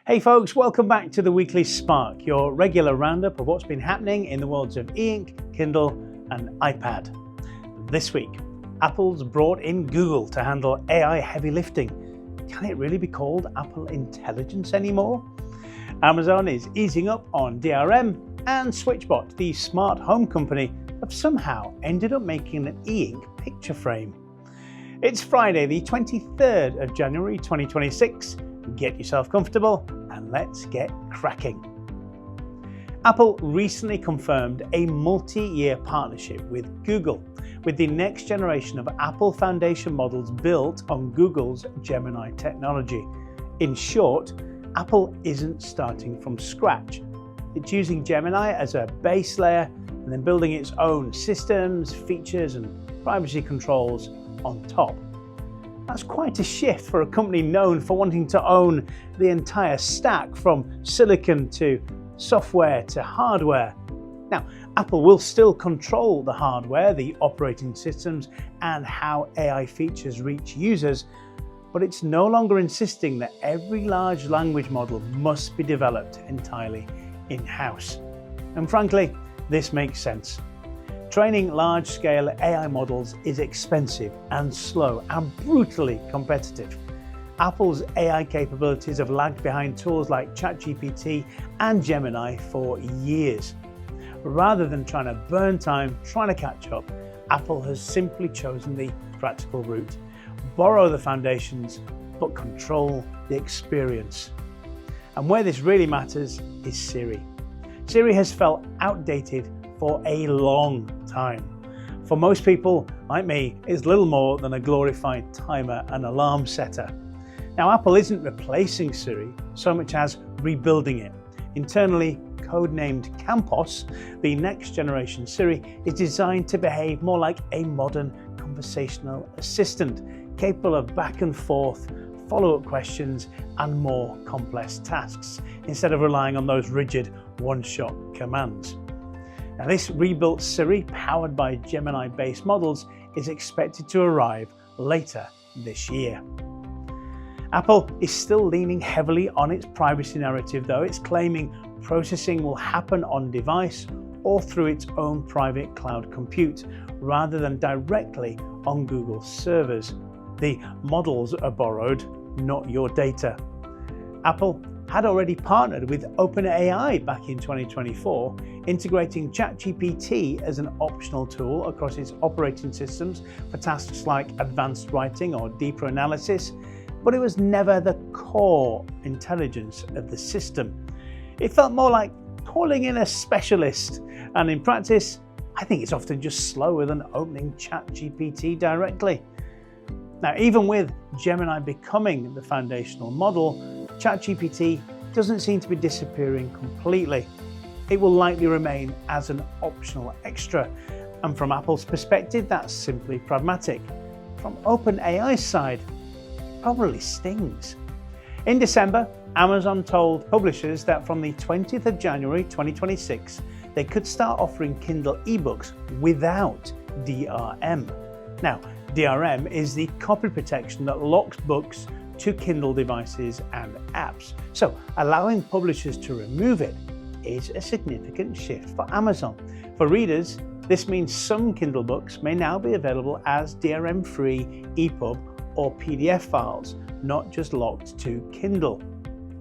Hey folks, welcome back to the Weekly Spark, your regular roundup of what's been happening in the worlds of e-ink, Kindle and iPad. This week, Apple's brought in Google to handle AI heavy lifting. Can it really be called Apple Intelligence anymore? Amazon is easing up on DRM, and SwitchBot, the smart home company, have somehow ended up making an e-ink picture frame. It's Friday, the 23rd of January 2026. Get yourself comfortable and let's get cracking. Apple recently confirmed a multi-year partnership with Google, with the next generation of Apple Foundation models built on Google's Gemini technology. In short, Apple isn't starting from scratch. It's using Gemini as a base layer and then building its own systems, features and privacy controls on top. That's quite a shift for a company known for wanting to own the entire stack from silicon to software to hardware. Now, Apple will still control the hardware, the operating systems, and how AI features reach users, but it's no longer insisting that every large language model must be developed entirely in-house. And frankly, this makes sense. Training large-scale AI models is expensive and slow and brutally competitive. Apple's AI capabilities have lagged behind tools like ChatGPT and Gemini for years. Rather than trying to burn time trying to catch up, Apple has simply chosen the practical route. Borrow the foundations, but control the experience. And where this really matters is Siri. Siri has felt outdated for a long time. For most people, like me, it's little more than a glorified timer and alarm setter. Now, Apple isn't replacing Siri so much as rebuilding it. Internally codenamed Campos, the next generation Siri is designed to behave more like a modern conversational assistant, capable of back and forth, follow-up questions and more complex tasks, instead of relying on those rigid one-shot commands. Now, this rebuilt Siri, powered by Gemini-based models, is expected to arrive later this year. Apple is still leaning heavily on its privacy narrative, though. It's claiming processing will happen on device or through its own private cloud compute, rather than directly on Google servers. The models are borrowed, not your data. Apple had already partnered with OpenAI back in 2024, integrating ChatGPT as an optional tool across its operating systems for tasks like advanced writing or deeper analysis, but it was never the core intelligence of the system. It felt more like calling in a specialist, and in practice, I think it's often just slower than opening ChatGPT directly. Now, even with Gemini becoming the foundational model, ChatGPT doesn't seem to be disappearing completely. It will likely remain as an optional extra, and from Apple's perspective, that's simply pragmatic. From OpenAI's side, it probably stings. In December, Amazon told publishers that from the 20th of January 2026, they could start offering Kindle ebooks without DRM. Now, DRM is the copy protection that locks books to Kindle devices and apps. So allowing publishers to remove it is a significant shift for Amazon. For readers, this means some Kindle books may now be available as DRM-free EPUB or PDF files, not just locked to Kindle.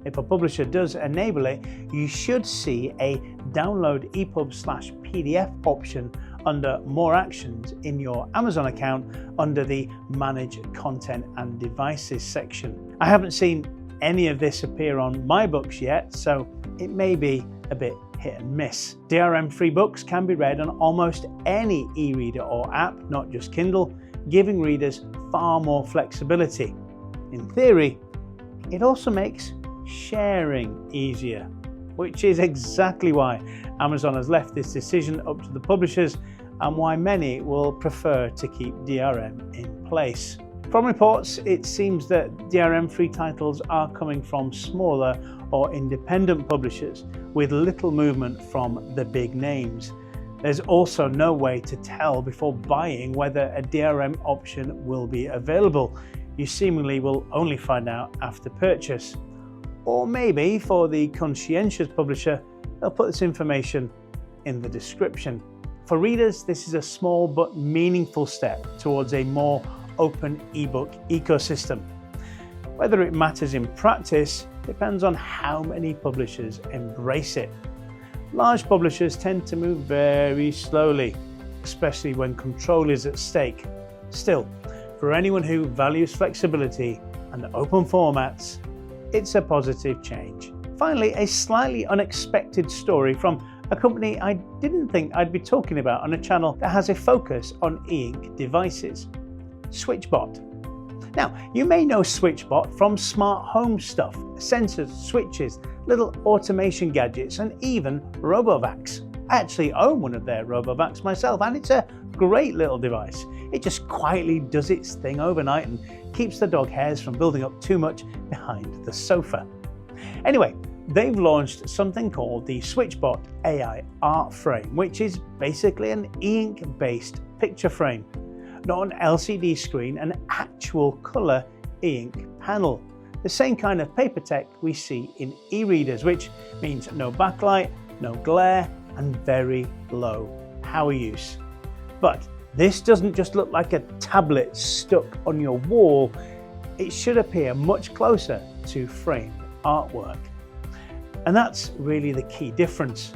If a publisher does enable it, you should see a download EPUB/PDF option under More Actions in your Amazon account under the Manage Content and Devices section. I haven't seen any of this appear on my books yet, so it may be a bit hit and miss. DRM-free books can be read on almost any e-reader or app, not just Kindle, giving readers far more flexibility. In theory, it also makes sharing easier, which is exactly why Amazon has left this decision up to the publishers and why many will prefer to keep DRM in place. From reports, it seems that DRM-free titles are coming from smaller or independent publishers with little movement from the big names. There's also no way to tell before buying whether a DRM option will be available. You seemingly will only find out after purchase. Or maybe for the conscientious publisher, they'll put this information in the description. For readers, this is a small but meaningful step towards a more open ebook ecosystem. Whether it matters in practice depends on how many publishers embrace it. Large publishers tend to move very slowly, especially when control is at stake. Still, for anyone who values flexibility and open formats, it's a positive change. Finally, a slightly unexpected story from a company I didn't think I'd be talking about on a channel that has a focus on e-ink devices, SwitchBot. Now, you may know SwitchBot from smart home stuff, sensors, switches, little automation gadgets, and even RoboVacs. I actually own one of their RoboVacs myself, and it's a great little device. It just quietly does its thing overnight and keeps the dog hairs from building up too much behind the sofa. Anyway, they've launched something called the SwitchBot AI Art Frame, which is basically an e-ink based picture frame. Not an LCD screen, an actual colour e-ink panel. The same kind of paper tech we see in e-readers, which means no backlight, no glare, and very low power use. But this doesn't just look like a tablet stuck on your wall, it should appear much closer to framed artwork. And that's really the key difference.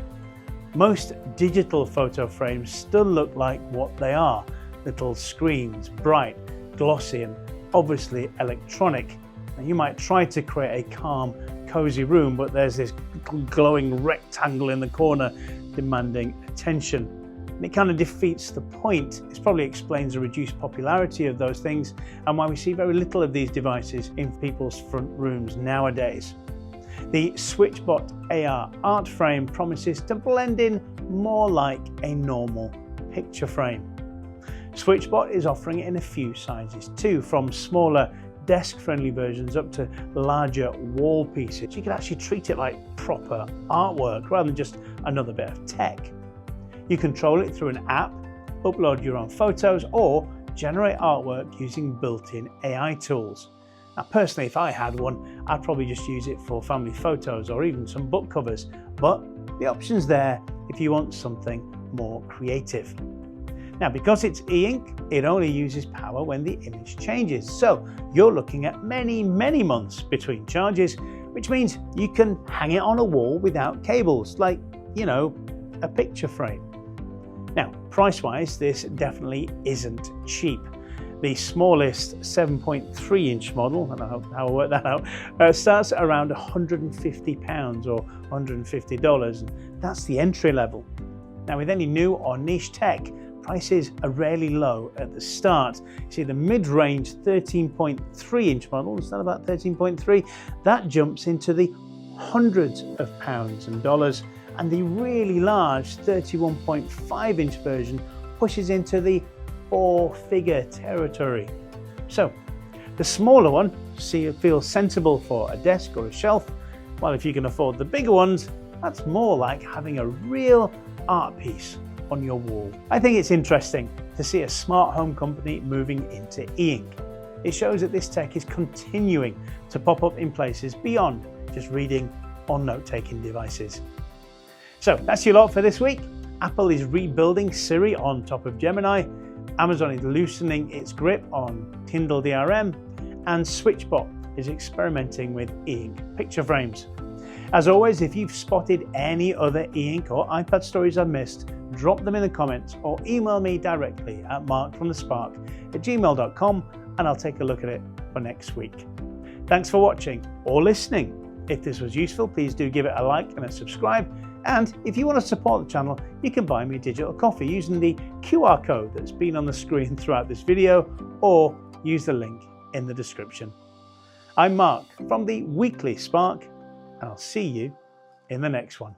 Most digital photo frames still look like what they are. Little screens, bright, glossy, and obviously electronic. And you might try to create a calm, cozy room, but there's this glowing rectangle in the corner demanding attention. And it kind of defeats the point. This probably explains the reduced popularity of those things and why we see very little of these devices in people's front rooms nowadays. The SwitchBot AR art frame promises to blend in more like a normal picture frame. SwitchBot is offering it in a few sizes too, from smaller desk-friendly versions up to larger wall pieces. You can actually treat it like proper artwork rather than just another bit of tech. You control it through an app, upload your own photos, or generate artwork using built-in AI tools. Now personally, if I had one, I'd probably just use it for family photos or even some book covers, but the option's there if you want something more creative. Now, because it's e-ink, it only uses power when the image changes. So you're looking at many months between charges, which means you can hang it on a wall without cables, like, a picture frame. Now, price-wise, this definitely isn't cheap. The smallest 7.3 inch model, I don't know how I work that out, starts at around £150 or $150, and that's the entry level. Now, with any new or niche tech, prices are rarely low at the start. You see, the mid-range 13.3 inch model, is that about 13.3? That jumps into the hundreds of pounds and dollars, and the really large 31.5 inch version pushes into the four-figure territory. So the smaller one feels sensible for a desk or a shelf, while if you can afford the bigger ones, that's more like having a real art piece on your wall. I think it's interesting to see a smart home company moving into e-ink. It shows that this tech is continuing to pop up in places beyond just reading or note-taking devices. So that's your lot for this week. Apple is rebuilding Siri on top of Gemini, Amazon is loosening its grip on Kindle DRM, and SwitchBot is experimenting with e-ink picture frames. As always, if you've spotted any other e-ink or iPad stories I've missed, drop them in the comments or email me directly at markfromthespark@gmail.com and I'll take a look at it for next week. Thanks for watching or listening. If this was useful, please do give it a like and a subscribe. And if you want to support the channel, you can buy me a digital coffee using the QR code that's been on the screen throughout this video, or use the link in the description. I'm Mark from the Weekly Spark, and I'll see you in the next one.